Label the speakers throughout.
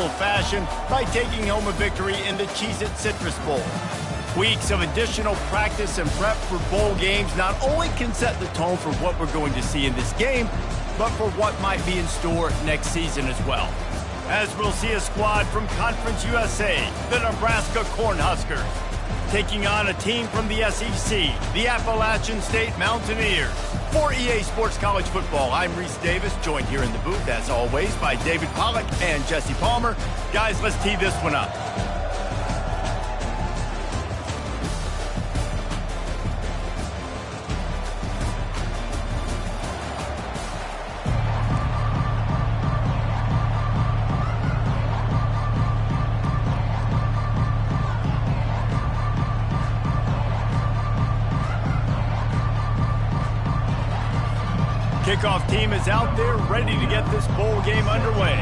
Speaker 1: usual fashion by taking home a victory in the Cheez-It Citrus Bowl. Weeks of additional practice and prep for bowl games not only can set the tone for what we're going to see in this game, but for what might be in store next season as well. As we'll see a squad from Conference USA, the Nebraska Cornhuskers, taking on a team from the SEC, the Appalachian State Mountaineers. For EA Sports College Football, I'm Reese Davis, joined here in the booth, as always, by David Pollack and Jesse Palmer. Guys, let's tee this one up. Kickoff team is out there ready to get this bowl game underway.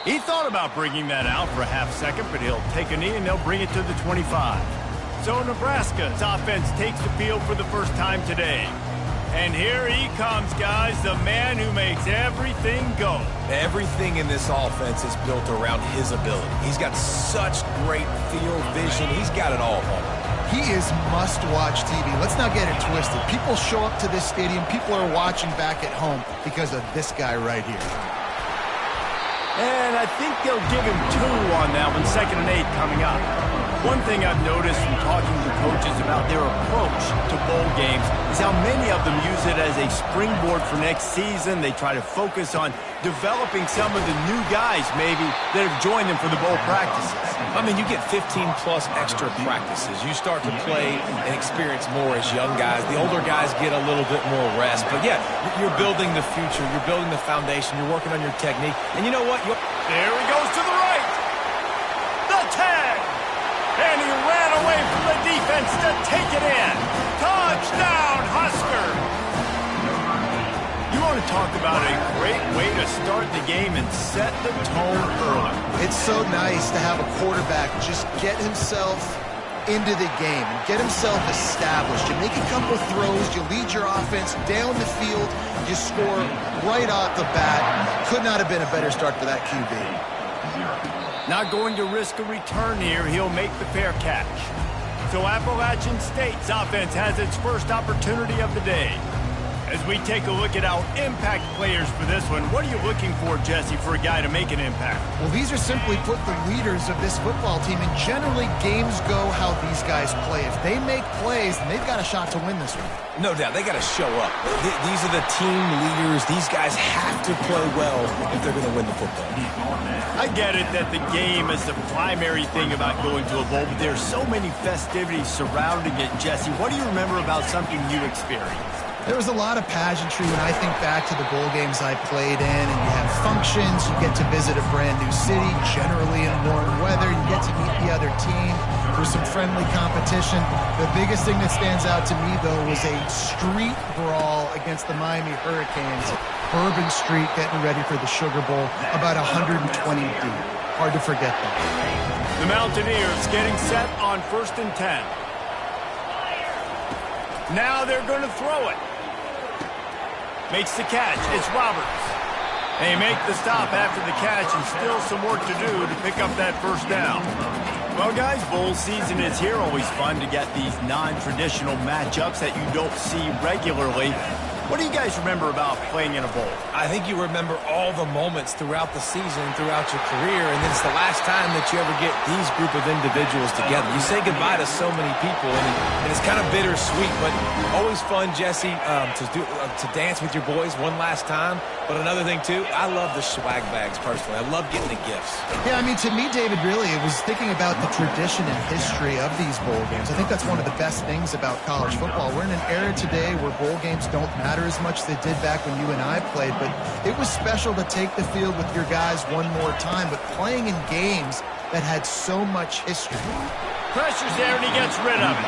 Speaker 1: He thought about bringing that out for a half second, but he'll take a knee and they'll bring it to the 25. So Nebraska's offense takes the field for the first time today. And here he comes, guys, the man who makes everything go.
Speaker 2: Everything in this offense is built around his ability. He's got such great field vision. He's got it all.
Speaker 3: He is must-watch TV. Let's not get it twisted. People show up to this stadium. People are watching back at home because of this guy right here.
Speaker 1: And I think they'll give him 2 on that one, 2nd and 8 coming up. One thing I've noticed from talking to coaches about their approach to bowl games is how many of them use it as a springboard for next season. They try to focus on developing some of the new guys, maybe, that have joined them for the bowl practices.
Speaker 2: I mean, you get 15-plus extra practices. You start to play and experience more as young guys. The older guys get a little bit more rest. But, yeah, you're building the future. You're building the foundation. You're working on your technique. And you know what?
Speaker 1: There he goes to the right. The tag. And he ran away from the defense to take it in. Touchdown, Husker! You want to talk about a great way to start the game and set the tone early.
Speaker 3: It's so nice to have a quarterback just get himself into the game and get himself established. You make a couple throws, you lead your offense down the field, you score right off the bat. Could not have been a better start for that QB.
Speaker 1: Not going to risk a return here. He'll make the fair catch. So Appalachian State's offense has its first opportunity of the day. As we take a look at our impact players for this one, what are you looking for, Jesse, for a guy to make an impact?
Speaker 3: Well, these are simply put the leaders of this football team, and generally games go how these guys play. If they make plays, then they've got a shot to win this one.
Speaker 2: No doubt, they got to show up. These are the team leaders. These guys have to play well if they're going to win the football.
Speaker 1: I get it that the game is the primary thing about going to a bowl, but there's so many festivities surrounding it. Jesse, what do you remember about something you experienced?
Speaker 3: There was a lot of pageantry when I think back to the bowl games I played in, and you have functions, you get to visit a brand new city, generally in warm weather, you get to meet the other team, there's some friendly competition. The biggest thing that stands out to me, though, was a street brawl against the Miami Hurricanes. Bourbon Street getting ready for the Sugar Bowl, about 120 deep. Hard to forget that.
Speaker 1: The Mountaineers getting set on 1st and 10. Now they're going to throw it. Makes the catch. It's Roberts. They make the stop after the catch, and still some work to do to pick up that first down. Well, guys, bowl season is here. Always fun to get these non-traditional matchups that you don't see regularly. What do you guys remember about playing in a bowl?
Speaker 2: I think you remember all the moments throughout the season, throughout your career, and it's the last time that you ever get these group of individuals together. You say goodbye to so many people, and it's kind of bittersweet, but always fun, Jesse, to dance with your boys one last time. But another thing, too, I love the swag bags, personally. I love getting the gifts.
Speaker 3: Yeah, I mean, to me, David, really, it was thinking about the tradition and history of these bowl games. I think that's one of the best things about college football. We're in an era today where bowl games don't matter as much as they did back when you and I played, but it was special to take the field with your guys one more time, but playing in games that had so much history.
Speaker 1: Pressure's there, and he gets rid of it.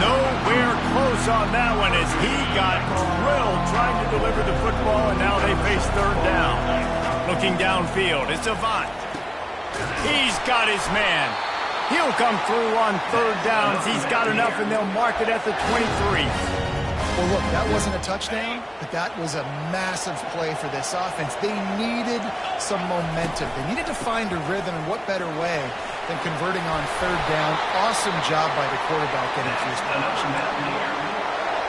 Speaker 1: Nowhere close on that one as he got drilled trying to deliver the football, and now they face 3rd down. Looking downfield, it's Avant. He's got his man. He'll come through on 3rd downs. He's got enough, and they'll mark it at the 23.
Speaker 3: Well, look, that wasn't a touchdown, but that was a massive play for this offense. They needed some momentum. They needed to find a rhythm, and what better way than converting on third down. Awesome job by the quarterback getting through his production.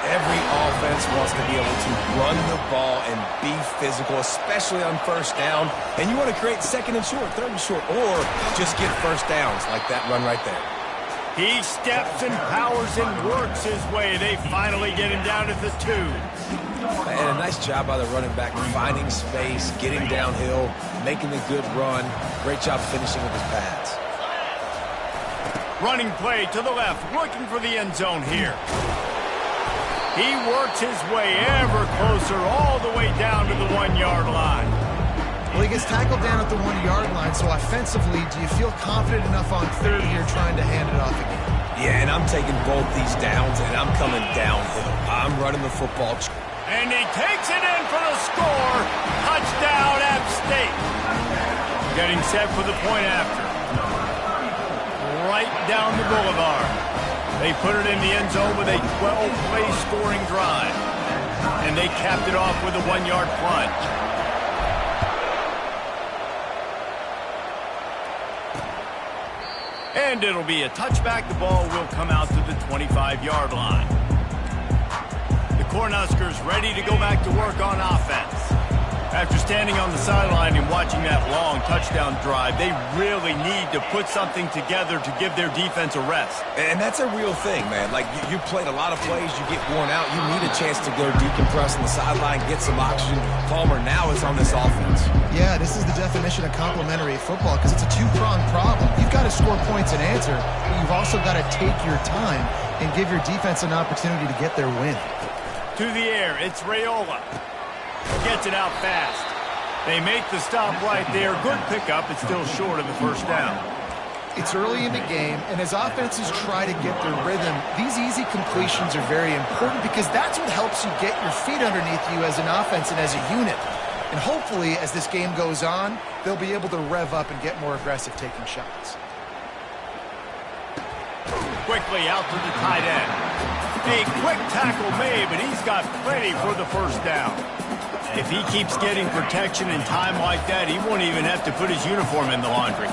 Speaker 2: Every offense wants to be able to run the ball and be physical, especially on first down. And you want to create second and short, third and short, or just get first downs like that run right there.
Speaker 1: He steps and powers and works his way. They finally get him down at the 2.
Speaker 2: And a nice job by the running back, finding space, getting downhill, making a good run. Great job finishing with his pads.
Speaker 1: Running play to the left, looking for the end zone here. He works his way ever closer, all the way down to the 1-yard line.
Speaker 3: Well, he gets tackled down at the 1-yard line, so offensively, do you feel confident enough on third here trying to hand it off again?
Speaker 2: Yeah, and I'm taking both these downs, and I'm coming downhill. I'm running the football.
Speaker 1: And he takes it in for the score. Touchdown, App State. Getting set for the point after. Right down the boulevard. They put it in the end zone with a 12-play scoring drive. And they capped it off with a 1-yard plunge. And it'll be a touchback. The ball will come out to the 25-yard line. The Cornhuskers ready to go back to work on offense. After standing on the sideline and watching that long touchdown drive, they really need to put something together to give their defense a rest.
Speaker 2: And that's a real thing, man. Like, you played a lot of plays, you get worn out, you need a chance to go decompress on the sideline, get some oxygen. Palmer now is on this offense.
Speaker 3: Yeah, this is the definition of complementary football because it's a two-pronged problem. You've got to score points and answer, but you've also got to take your time and give your defense an opportunity to get their win.
Speaker 1: To the air, it's Raiola. Gets it out fast. They make the stop right there. Good pickup. It's still short of the first down.
Speaker 3: It's early in the game, and as offenses try to get their rhythm, these easy completions are very important because that's what helps you get your feet underneath you as an offense and as a unit. And hopefully, as this game goes on, they'll be able to rev up and get more aggressive taking shots.
Speaker 1: Quickly out to the tight end. A quick tackle made, but he's got plenty for the first down. If he keeps getting protection in time like that, he won't even have to put his uniform in the laundry.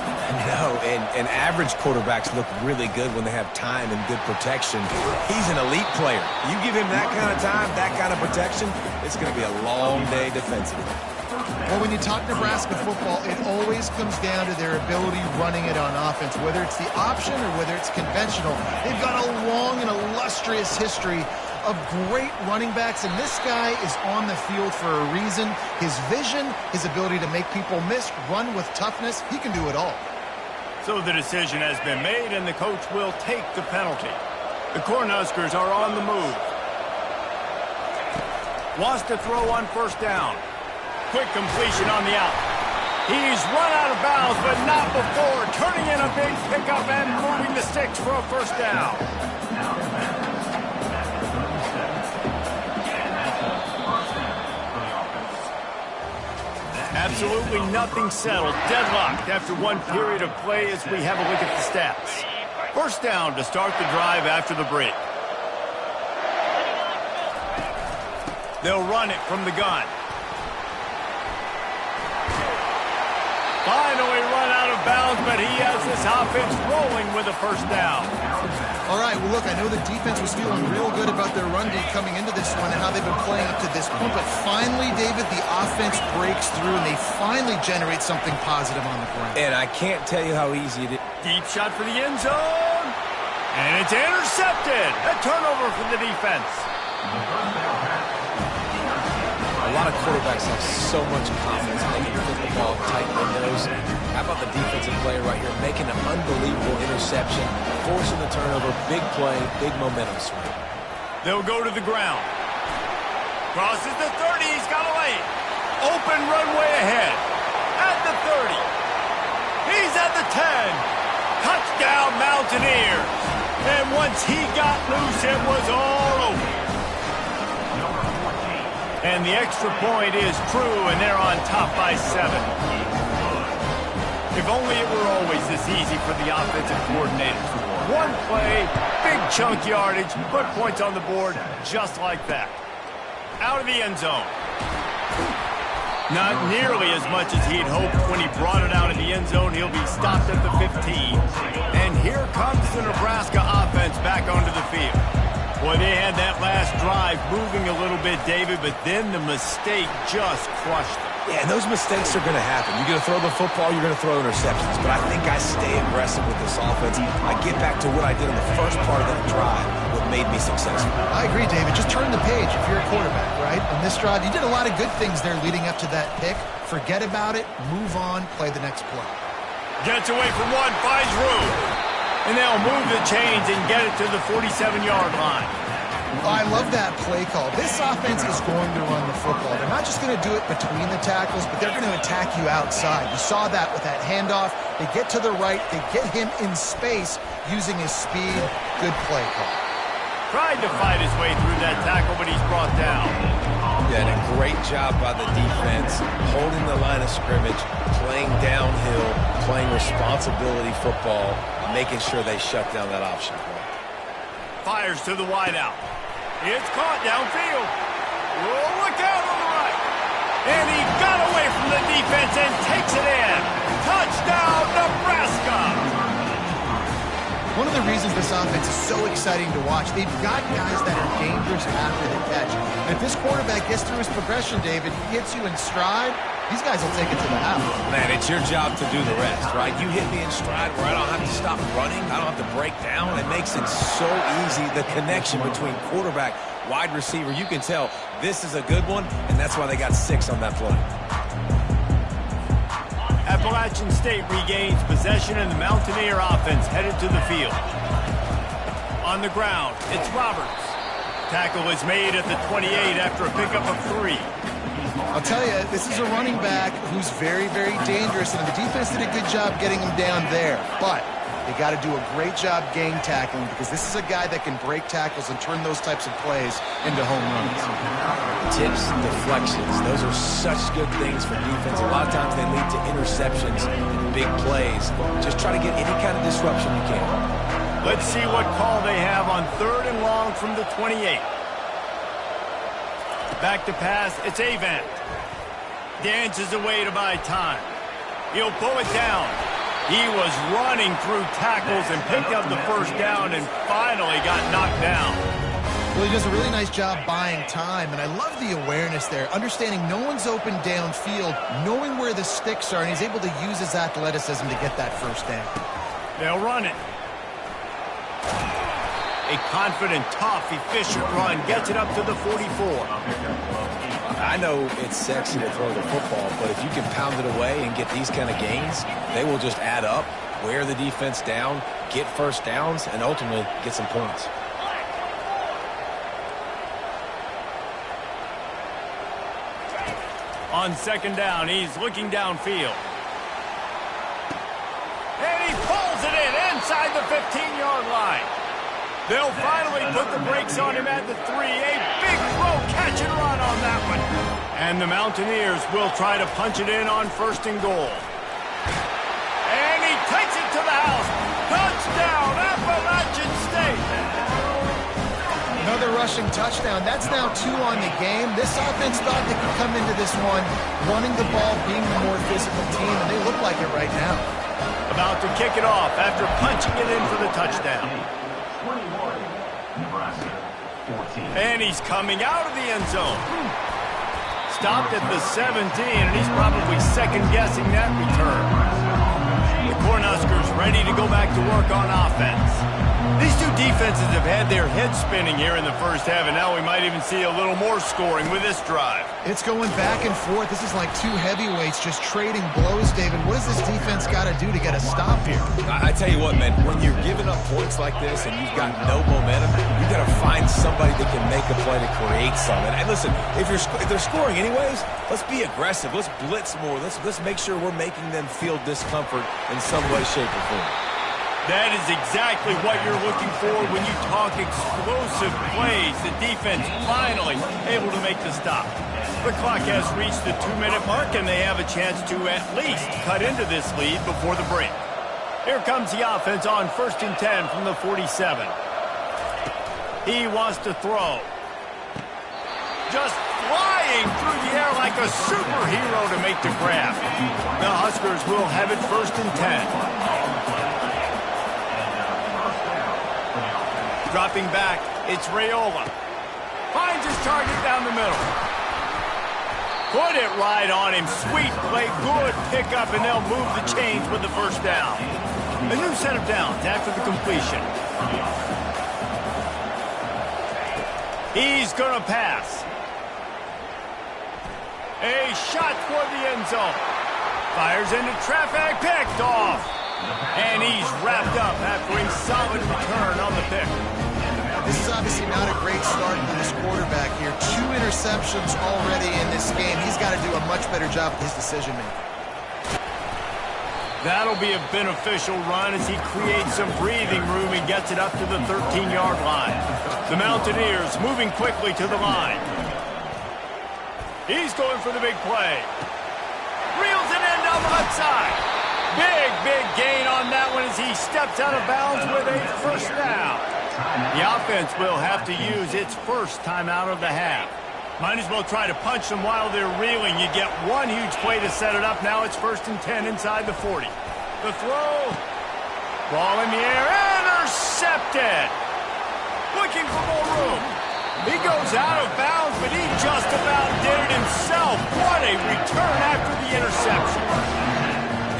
Speaker 2: No, and average quarterbacks look really good when they have time and good protection. He's an elite player. You give him that kind of time, that kind of protection, it's going to be a long day defensively.
Speaker 3: Well, when you talk Nebraska football, it always comes down to their ability running it on offense, whether it's the option or whether it's conventional. They've got a long and illustrious history of great running backs, and this guy is on the field for a reason. His vision, his ability to make people miss, run with toughness, he can do it all.
Speaker 1: So the decision has been made, and the coach will take the penalty. The Cornhuskers are on the move. Wants to throw on first down. Quick completion on the out. He's run out of bounds, but not before turning in a big pickup and moving the sticks for a first down. Absolutely nothing settled. Deadlocked after one period of play as we have a look at the stats. First down to start the drive after the break. They'll run it from the gun. Finally run out of bounds, but he has this offense rolling with a first down.
Speaker 3: All right, well, look, I know the defense was feeling real good about their run D coming into this one and how they've been playing up to this point, but finally, David, the offense breaks through and they finally generate something positive on the ground.
Speaker 2: And I can't tell you how easy it is.
Speaker 1: Deep shot for the end zone, and it's intercepted. A turnover for the defense.
Speaker 2: A lot of quarterbacks have so much confidence they can fit the ball tight windows. How about the defensive player right here making an unbelievable interception, forcing the turnover, big play, big momentum swing.
Speaker 1: They'll go to the ground. Crosses the 30, he's got a lane. Open runway ahead. At the 30. He's at the 10. Touchdown Mountaineers. And once he got loose, it was all over. And the extra point is true, and they're on top by 7. If only it were always this easy for the offensive coordinators. One play, big chunk yardage, put points on the board just like that. Out of the end zone. Not nearly as much as he'd hoped when he brought it out of the end zone. He'll be stopped at the 15. And here comes the Nebraska offense back onto the field. Boy, they had that last drive moving a little bit, David, but then the mistake just crushed them.
Speaker 2: Yeah, and those mistakes are going to happen. You're going to throw the football, you're going to throw interceptions. But I think I stay aggressive with this offense. I get back to what I did in the first part of that drive, what made me successful.
Speaker 3: I agree, David. Just turn the page if you're a quarterback, right? On this drive, you did a lot of good things there leading up to that pick. Forget about it, move on, play the next play.
Speaker 1: Gets away from one, finds room. And they'll move the chains and get it to the 47-yard line.
Speaker 3: I love that play call. This offense is going to run the football. They're not just going to do it between the tackles, but they're going to attack you outside. You saw that with that handoff. They get to the right. They get him in space using his speed. Good play call.
Speaker 1: Tried to fight his way through that tackle, but he's brought down.
Speaker 2: Yeah, and a great job by the defense, holding the line of scrimmage, playing downhill, playing responsibility football, making sure they shut down that option play.
Speaker 1: Fires to the wideout. It's caught downfield. Oh, look out on the right. And he got away from the defense and takes it in. Touchdown, Nebraska.
Speaker 3: One of the reasons this offense is so exciting to watch, they've got guys that are dangerous after the catch. And if this quarterback gets through his progression, David, he hits you in stride, these guys will take it to the house.
Speaker 2: Man, it's your job to do the rest, right? You hit me in stride where I don't have to stop running. I don't have to break down. It makes it so easy. The connection between quarterback, wide receiver, you can tell this is a good one, and that's why they got 6 on that play.
Speaker 1: Appalachian State regains possession, and the Mountaineer offense headed to the field. On the ground, it's Roberts. Tackle is made at the 28 after a pickup of 3.
Speaker 3: I'll tell you, this is a running back who's very, very dangerous, and the defense did a good job getting him down there. But they got to do a great job gang tackling, because this is a guy that can break tackles and turn those types of plays into home runs.
Speaker 2: Tips, deflections, those are such good things for defense. A lot of times they lead to interceptions and big plays. Just try to get any kind of disruption you can.
Speaker 1: Let's see what call they have on 3rd and long from the 28. Back to pass, it's Avant. Dances away to buy time. He'll pull it down. He was running through tackles and picked up the first down and finally got knocked down.
Speaker 3: Well, he does a really nice job buying time, and I love the awareness there, understanding no one's open downfield, knowing where the sticks are, and he's able to use his athleticism to get that first down.
Speaker 1: They'll run it. A confident, tough, efficient run gets it up to the 44.
Speaker 2: I know it's sexy to throw the football, but if you can pound it away and get these kind of gains, they will just add up, wear the defense down, get first downs, and ultimately get some points.
Speaker 1: On 2nd down, he's looking downfield. And he pulls it in inside the 15-yard line. They'll finally put the brakes on him at the 3. A big throw, catch and run on that one. And the Mountaineers will try to punch it in on 1st and goal. And he takes it to the house. Touchdown, Appalachian State.
Speaker 3: Another rushing touchdown. That's now 2 on the game. This offense thought they could come into this one running the ball, being the more physical team, and they look like it right now.
Speaker 1: About to kick it off after punching it in for the touchdown. And he's coming out of the end zone. Stopped at the 17, and he's probably second-guessing that return. The Cornhuskers ready to go back to work on offense. These two defenses have had their heads spinning here in the first half, and now we might even see a little more scoring with this drive.
Speaker 3: It's going back and forth. This is like 2 heavyweights just trading blows, David. What does this defense got to do to get a stop here?
Speaker 2: I tell you what, man, when you're giving up points like this and you've got no momentum, you got to find somebody that can make a play to create something. And listen, if they're scoring anyways, let's be aggressive. Let's blitz more. Let's make sure we're making them feel discomfort in some way, shape, or form.
Speaker 1: That is exactly what you're looking for when you talk explosive plays. The defense finally able to make the stop. The clock has reached the 2-minute mark, and they have a chance to at least cut into this lead before the break. Here comes the offense on 1st and 10 from the 47. He wants to throw. Just flying through the air like a superhero to make the grab. The Huskers will have it 1st and 10. Dropping back, it's Raiola. Finds his target down the middle. Put it right on him. Sweet play, good pickup, and they'll move the chains with the first down. A new set of downs after the completion. He's going to pass. A shot toward the end zone. Fires into traffic, picked off. And he's wrapped up after a solid return on the pick.
Speaker 3: This is obviously not a great start for this quarterback here. 2 interceptions already in this game. He's got to do a much better job with his decision-making.
Speaker 1: That'll be a beneficial run as he creates some breathing room and gets it up to the 13-yard line. The Mountaineers moving quickly to the line. He's going for the big play. Reels it in down the left side. Big gain on that one as he steps out of bounds with a first down. The offense will have to use its first timeout of the half. Might as well try to punch them while they're reeling. You get one huge play to set it up. Now it's 1st and 10 inside the 40. The throw. Ball in the air. Intercepted. Looking for more room. He goes out of bounds, but he just about did it himself. What a return after the interception.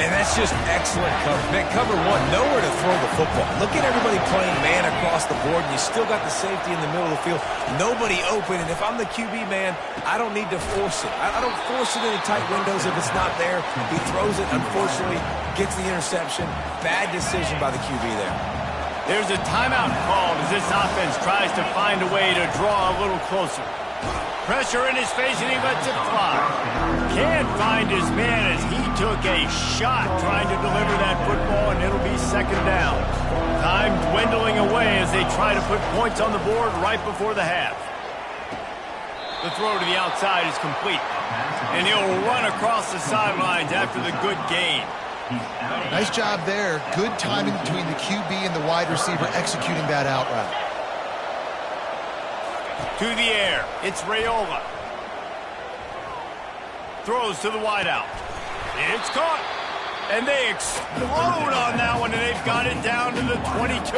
Speaker 2: And that's just excellent cover. Man, cover one, nowhere to throw the football. Look at everybody playing man across the board, and you still got the safety in the middle of the field. Nobody open, and if I'm the QB, man, I don't need to force it. I don't force it into tight windows if it's not there. He throws it, unfortunately, gets the interception. Bad decision by the QB there.
Speaker 1: There's a timeout called as this offense tries to find a way to draw a little closer. Pressure in his face, and he lets it fly. Can't find his man as he took a shot trying to deliver that football, and it'll be 2nd down. Time dwindling away as they try to put points on the board right before the half. The throw to the outside is complete, and he'll run across the sidelines after the good gain.
Speaker 3: Nice job there. Good timing between the QB and the wide receiver executing that out route.
Speaker 1: To the air, it's Raiola. Throws to the wideout. It's caught. And they explode on that one, and they've got it down to the 22.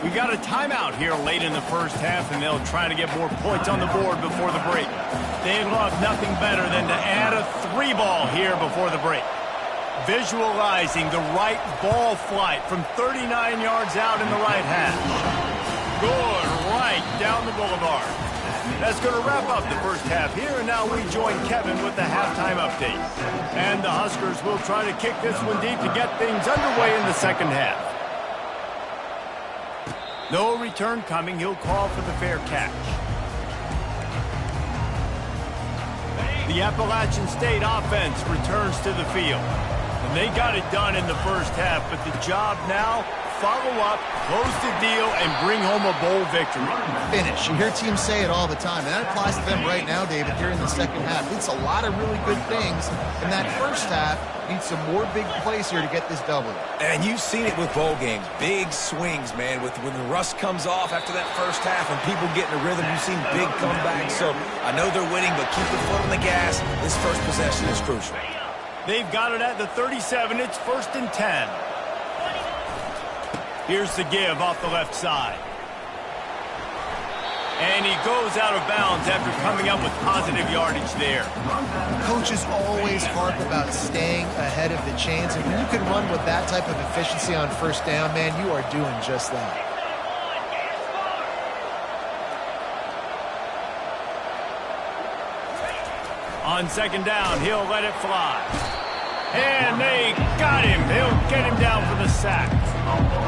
Speaker 1: We got a timeout here late in the first half, and they'll try to get more points on the board before the break. They'd love nothing better than to add a 3-ball here before the break. Visualizing the right ball flight from 39 yards out in the right half. Good right down the boulevard. That's going to wrap up the first half here, and now we join Kevin with the halftime update. And the Huskers will try to kick this one deep to get things underway in the second half. No return coming. He'll call for the fair catch. The Appalachian State offense returns to the field. And they got it done in the first half, but the job now, follow up, close the deal, and bring home a bowl victory.
Speaker 3: Finish. You hear teams say it all the time, and that applies to them right now, David, here in the second half. It's a lot of really good things in that first half. Need some more big plays here to get this W.
Speaker 2: And you've seen it with bowl games. Big swings, man. When the rust comes off after that first half and people get in a rhythm, you've seen big comebacks. So I know they're winning, but keep the foot on the gas. This first possession is crucial.
Speaker 1: They've got it at the 37. It's 1st and 10. Here's the give off the left side. And he goes out of bounds after coming up with positive yardage there.
Speaker 3: Coaches always harp about staying ahead of the chains, and when you can run with that type of efficiency on first down, man, you are doing just that.
Speaker 1: On 2nd down, he'll let it fly. And they got him. He'll get him down for the sack.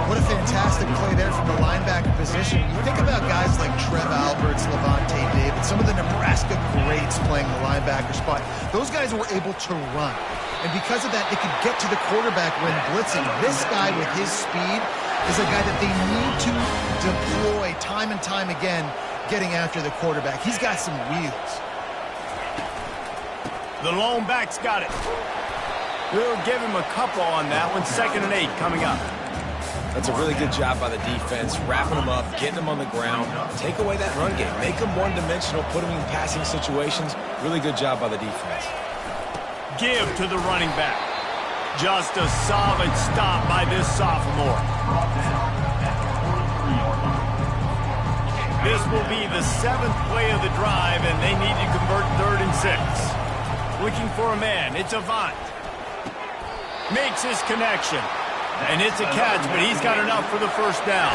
Speaker 3: What a fantastic play there from the linebacker position. You think about guys like Trev Alberts, Levante David, some of the Nebraska greats playing the linebacker spot. Those guys were able to run. And because of that, they could get to the quarterback when blitzing. This guy with his speed is a guy that they need to deploy time and time again getting after the quarterback. He's got some wheels.
Speaker 1: The lone back's got it. We'll give him a couple on that one. 2nd and 8 coming up.
Speaker 2: That's a really good job by the defense, wrapping them up, getting them on the ground. Take away that run game. Make them one-dimensional, put them in passing situations. Really good job by the defense.
Speaker 1: Give to the running back. Just a solid stop by this sophomore. This will be the 7th play of the drive, and they need to convert 3rd and 6. Looking for a man. It's Avant. Makes his connection. And it's a catch, but he's got enough for the first down.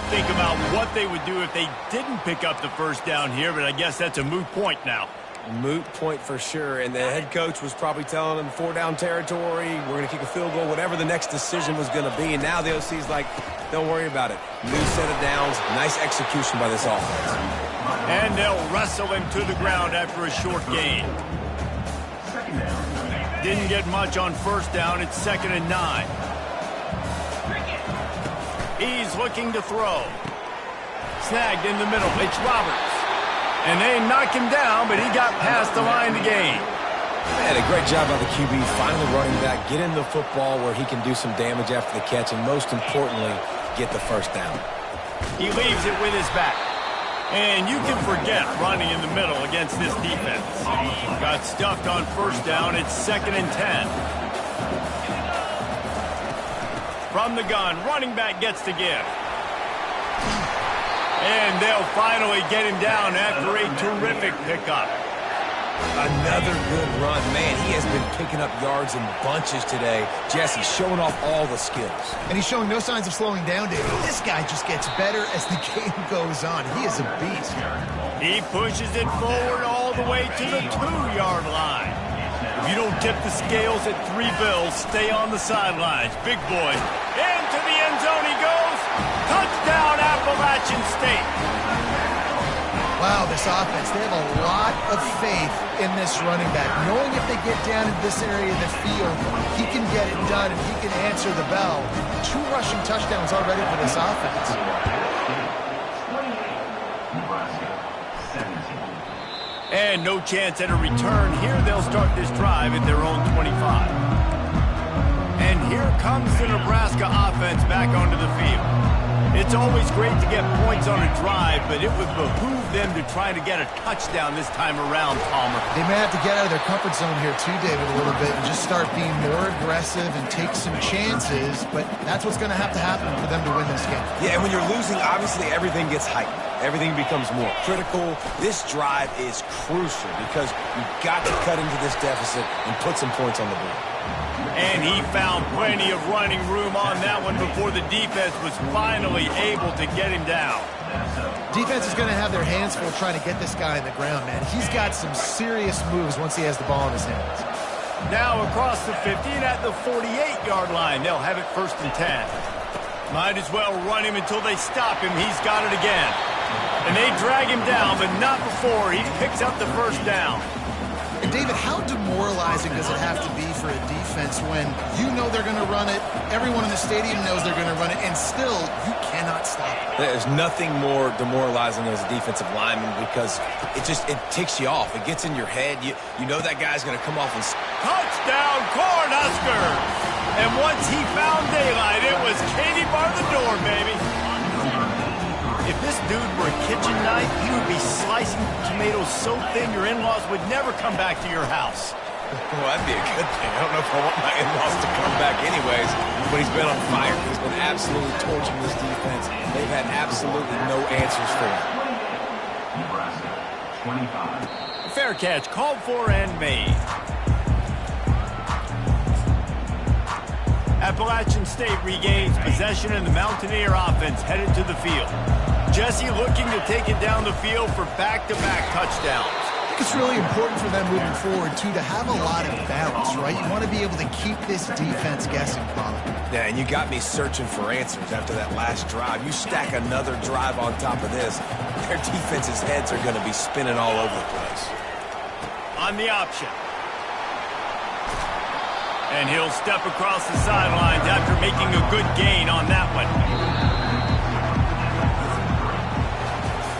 Speaker 1: Think about what they would do if they didn't pick up the first down here, but I guess that's a moot point now.
Speaker 2: A moot point for sure, and the head coach was probably telling them 4-down territory, we're going to kick a field goal, whatever the next decision was going to be, and now the OC's like, don't worry about it. New set of downs, nice execution by this offense.
Speaker 1: And they'll wrestle him to the ground after a short gain. Didn't get much on first down, it's 2nd and 9. He's looking to throw. Snagged in the middle. It's Roberts. And they knock him down, but he got past the line to gain.
Speaker 2: Man, a great job by the QB, finally running back, get in the football where he can do some damage after the catch, and most importantly, get the first down.
Speaker 1: He leaves it with his back. And you can forget running in the middle against this defense. Got stuffed on first down. It's 2nd and 10. From the gun, running back gets to give. And they'll finally get him down after a terrific pickup.
Speaker 2: Another good run. Man, he has been picking up yards in bunches today. Jesse showing off all the skills.
Speaker 3: And he's showing no signs of slowing down, David. This guy just gets better as the game goes on. He is a beast.
Speaker 1: He pushes it forward all the way to the 2-yard line. If you don't tip the scales at 3 bills, stay on the sidelines. Big boy. Into the end zone he goes. Touchdown, Appalachian State.
Speaker 3: Wow, this offense, they have a lot of faith in this running back. Knowing if they get down in this area of the field, he can get it done and he can answer the bell. 2 rushing touchdowns already for this offense.
Speaker 1: And no chance at a return. Here they'll start this drive at their own 25. And here comes the Nebraska offense back onto the field. It's always great to get points on a drive, but it would behoove them to try to get a touchdown this time around, Palmer.
Speaker 3: They may have to get out of their comfort zone here too, David, a little bit and just start being more aggressive and take some chances, but that's what's going to happen for them to win this game.
Speaker 2: Yeah, and when you're losing, obviously everything gets heightened. Everything becomes more critical. This drive is crucial because you've got to cut into this deficit and put some points on the board.
Speaker 1: And he found plenty of running room on that one before the defense was finally able to get him down.
Speaker 3: Defense is going to have their hands full trying to get this guy on the ground, man. He's got some serious moves once he has the ball in his hands.
Speaker 1: Now across the 50 and at the 48-yard line. They'll have it 1st and 10. Might as well run him until they stop him. He's got it again. And they drag him down, but not before he picks up the first down.
Speaker 3: And David, how demoralizing does it have to be for a defense when you know they're going to run it, everyone in the stadium knows they're going to run it, and still you cannot stop it?
Speaker 2: There's nothing more demoralizing as a defensive lineman because it ticks you off. It gets in your head. You know that guy's going to come off and...
Speaker 1: Touchdown, Cornhuskers! And once he found daylight, it was Katie bar the door, baby. If this dude were a kitchen knife, he would be slicing tomatoes so thin your in-laws would never come back to your house.
Speaker 2: Well, that'd be a good thing. I don't know if I want my in-laws to come back anyways, but he's been on fire. He's been absolutely torching this defense. They've had absolutely no answers for him.
Speaker 1: Fair catch, called for and made. Appalachian State regains possession and the Mountaineer offense headed to the field. Jesse looking to take it down the field for back-to-back touchdowns.
Speaker 3: it's really important for them moving forward, too, to have a lot of balance, right? You want to be able to keep this defense guessing, Colin.
Speaker 2: Yeah, and you got me searching for answers after that last drive. You stack another drive on top of this, their defense's heads are going to be spinning all over the place.
Speaker 1: On the option. And he'll step across the sidelines after making a good gain on that one.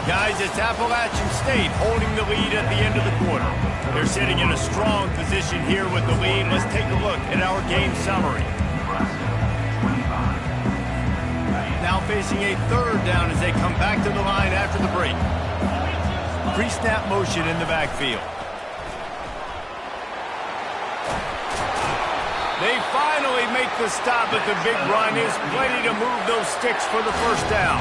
Speaker 1: Guys, it's Appalachian State holding the lead at the end of the quarter. They're sitting in a strong position here with the lead. Let's take a look at our game summary. Now facing a third down as they come back to the line after the break. Pre-snap motion in the backfield. They finally make the stop, but the big run is plenty to move those sticks for the first down.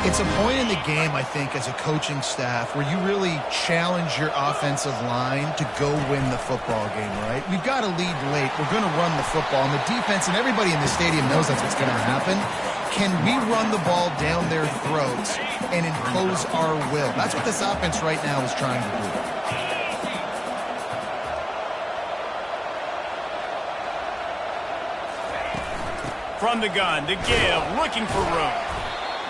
Speaker 3: It's a point in the game, I think, as a coaching staff where you really challenge your offensive line to go win the football game, right? We've got to lead late. We're going to run the football, and the defense and everybody in the stadium knows that's what's going to happen. Can we run the ball down their throats and impose our will? That's what this offense right now is trying to do.
Speaker 1: From the gun, the give, looking for room.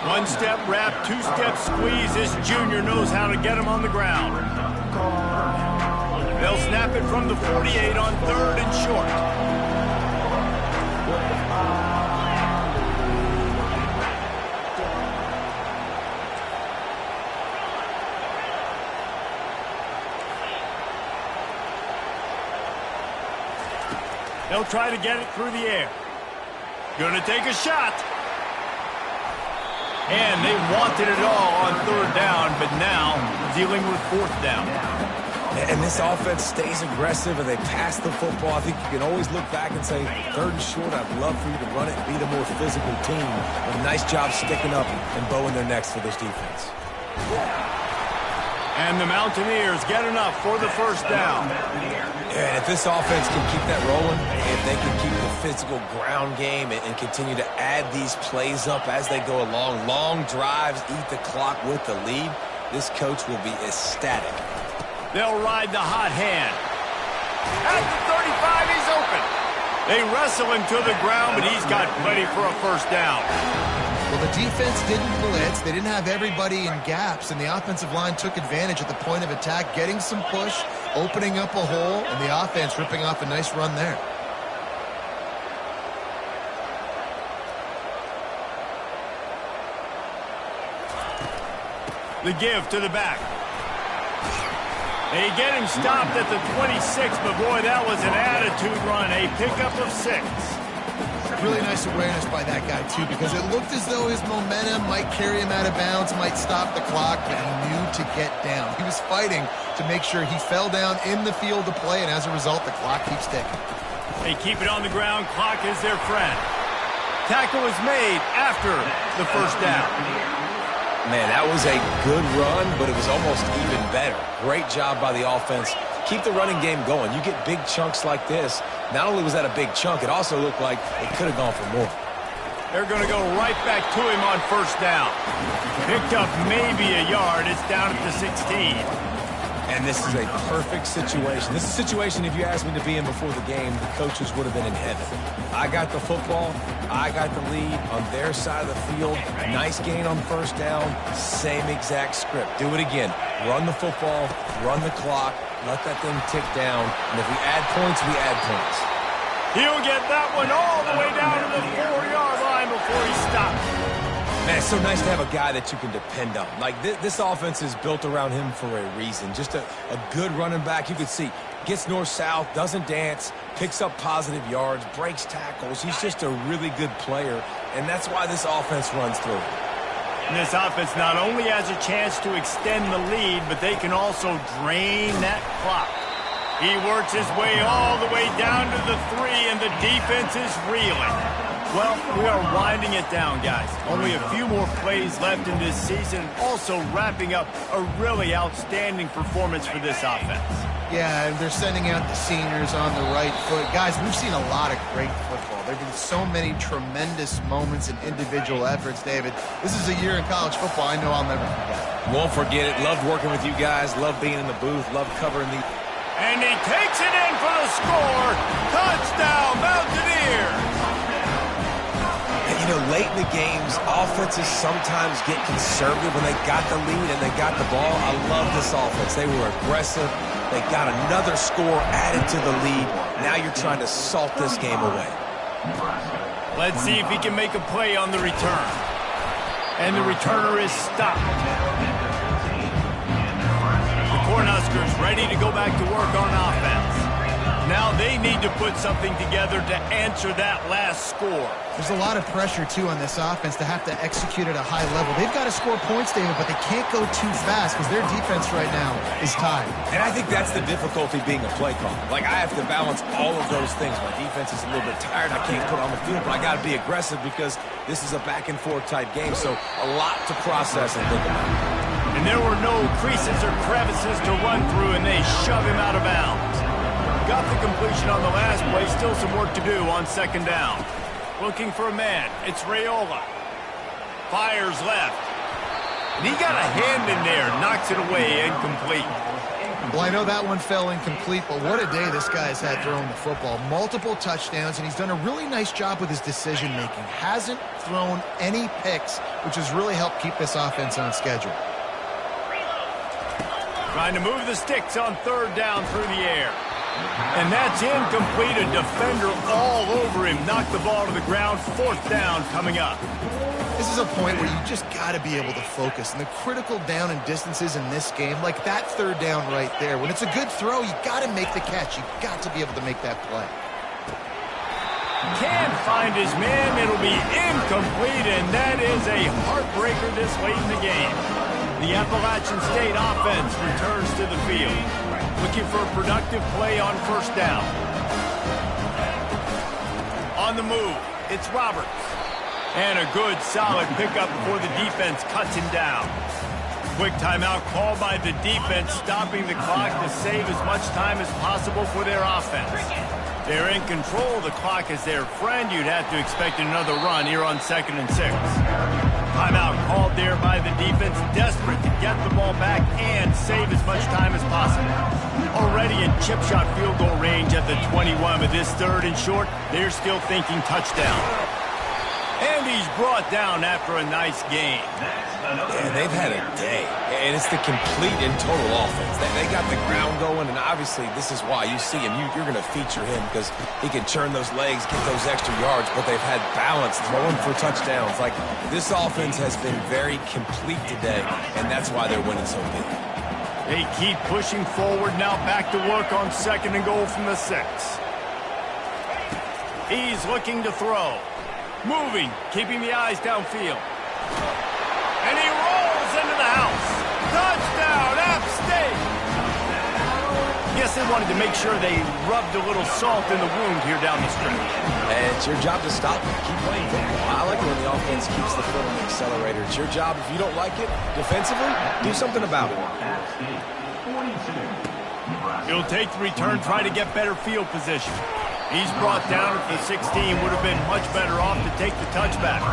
Speaker 1: One-step wrap, two-step squeeze. This junior knows how to get him on the ground. They'll snap it from the 48 on third and short. They'll try to get it through the air. Gonna take a shot. And they wanted it all on third down, but now dealing with fourth down.
Speaker 2: And this offense stays aggressive and they pass the football. I think you can always look back and say, third and short, I'd love for you to run it and be the more physical team. But a nice job sticking up and bowing their necks for this defense.
Speaker 1: And the Mountaineers get enough for the first down.
Speaker 2: And if this offense can keep that rolling, if they can keep the physical ground game and continue to add these plays up as they go along, long drives, eat the clock with the lead, this coach will be ecstatic.
Speaker 1: They'll ride the hot hand. At the 35, he's open. They wrestle him to the ground, but he's got plenty for a first down.
Speaker 3: Well, the defense didn't blitz. They didn't have everybody in gaps, and the offensive line took advantage at the point of attack, getting some push, opening up a hole, and the offense ripping off a nice run there.
Speaker 1: The give to the back. They get him stopped at the 26, but boy, that was an attitude run, a pickup of 6.
Speaker 3: Really nice awareness by that guy, too, because it looked as though his momentum might carry him out of bounds, might stop the clock, but he knew to get down. He was fighting to make sure he fell down in the field to play, and as a result, the clock keeps ticking.
Speaker 1: They keep it on the ground. Clock is their friend. Tackle is made after the first down.
Speaker 2: Man, that was a good run, but it was almost even better. Great job by the offense. Keep the running game going. You get big chunks like this. Not only was that a big chunk, it also looked like it could have gone for more.
Speaker 1: They're going to go right back to him on first down. Picked up maybe a yard. It's down at the 16.
Speaker 2: And this is a perfect situation. This is a situation, if you asked me to be in before the game, the coaches would have been in heaven. I got the football. I got the lead on their side of the field. Nice gain on first down. Same exact script. Do it again. Run the football. Run the clock. Let that thing tick down. And if we add points, we add points.
Speaker 1: He'll get that one all the way down to the 4-yard line before he stops.
Speaker 2: Man, it's so nice to have a guy that you can depend on. Like, this offense is built around him for a reason. Just a good running back. You could see, gets north-south, doesn't dance, picks up positive yards, breaks tackles. He's just a really good player, and that's why this offense runs through.
Speaker 1: And this offense not only has a chance to extend the lead, but they can also drain that clock. He works his way all the way down to the 3, and the defense is reeling. Well, we are winding it down, guys. Only a few more plays left in this season, also wrapping up a really outstanding performance for this offense.
Speaker 3: Yeah, and they're sending out the seniors on the right foot. Guys, we've seen a lot of great football. There have been so many tremendous moments and individual efforts, David. This is a year in college football I know I'll never forget.
Speaker 2: Won't forget it. Loved working with you guys. Loved being in the booth. Loved covering the...
Speaker 1: And he takes it in for the score. Touchdown, Mountaineers.
Speaker 2: And, you know, late in the games, offenses sometimes get conservative when they got the lead and they got the ball. I love this offense. They were aggressive. They got another score added to the lead. Now you're trying to salt this game away.
Speaker 1: Let's see if he can make a play on the return. And the returner is stopped. The Cornhuskers ready to go back to work on offense. Now they need to put something together to answer that last score.
Speaker 3: There's a lot of pressure, too, on this offense to have to execute at a high level. They've got to score points, David, but they can't go too fast because their defense right now is tied.
Speaker 2: And I think that's the difficulty being a play caller. Like, I have to balance all of those things. My defense is a little bit tired. I can't put on the field, but I got to be aggressive because this is a back-and-forth type game, so a lot to process and think about.
Speaker 1: And there were no creases or crevices to run through, and they shove him out of bounds. Got the completion on the last play. Still some work to do on second down. Looking for a man. It's Raiola. Fires left. And he got a hand in there. Knocks it away. Incomplete.
Speaker 3: Well, I know that one fell incomplete, but what a day this guy has had throwing the football. Multiple touchdowns, and he's done a really nice job with his decision-making. Hasn't thrown any picks, which has really helped keep this offense on schedule.
Speaker 1: Trying to move the sticks on third down through the air. And that's incomplete. A defender all over him. Knocked the ball to the ground. Fourth down coming up.
Speaker 3: This is a point where you just got to be able to focus. And the critical down and distances in this game, like that third down right there, when it's a good throw, you got to make the catch. You got to be able to make that play.
Speaker 1: Can't find his man. It'll be incomplete, and that is a heartbreaker this late in the game. The Appalachian State offense returns to the field. Looking for a productive play on first down. On the move, it's Roberts. And a good, solid pickup before the defense cuts him down. Quick timeout called by the defense, stopping the clock to save as much time as possible for their offense. They're in control of the clock as their friend. You'd have to expect another run here on 2nd and 6. Timeout called there by the defense, desperate to get the ball back and save as much time as possible. Already in chip shot field goal range at the 21, but this third and short, they're still thinking touchdown. And he's brought down after a nice game.
Speaker 2: Yeah, they've had a day, and it's the complete and total offense. They got the ground going, and obviously this is why you see him. You're going to feature him because he can churn those legs, get those extra yards, but they've had balance, throwing for touchdowns. Like, this offense has been very complete today, and that's why they're winning so big.
Speaker 1: They keep pushing forward now, back to work on 2nd and goal from the 6. He's looking to throw. Moving, keeping the eyes downfield. And he rolls into the house. Touchdown, App State. Guess they wanted to make sure they rubbed a little salt in the wound here down the stretch.
Speaker 2: And it's your job to stop them. Keep playing football. I like it when the offense keeps the foot on the accelerator. It's your job. If you don't like it defensively, do something about it.
Speaker 1: He'll take the return, try to get better field position. He's brought down at the 16. Would have been much better off to take the touchback.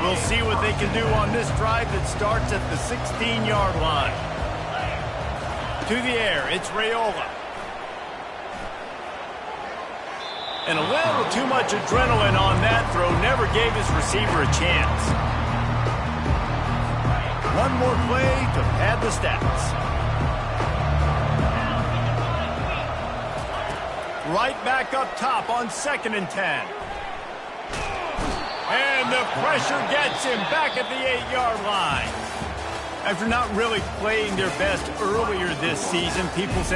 Speaker 1: We'll see what they can do on this drive that starts at the 16-yard line. To the air, it's Raiola. And a little too much adrenaline on that throw. Never gave his receiver a chance. One more play to pad the stats. Right back up top on 2nd and 10. And the pressure gets him back at the 8-yard line. After not really playing their best earlier this season, people said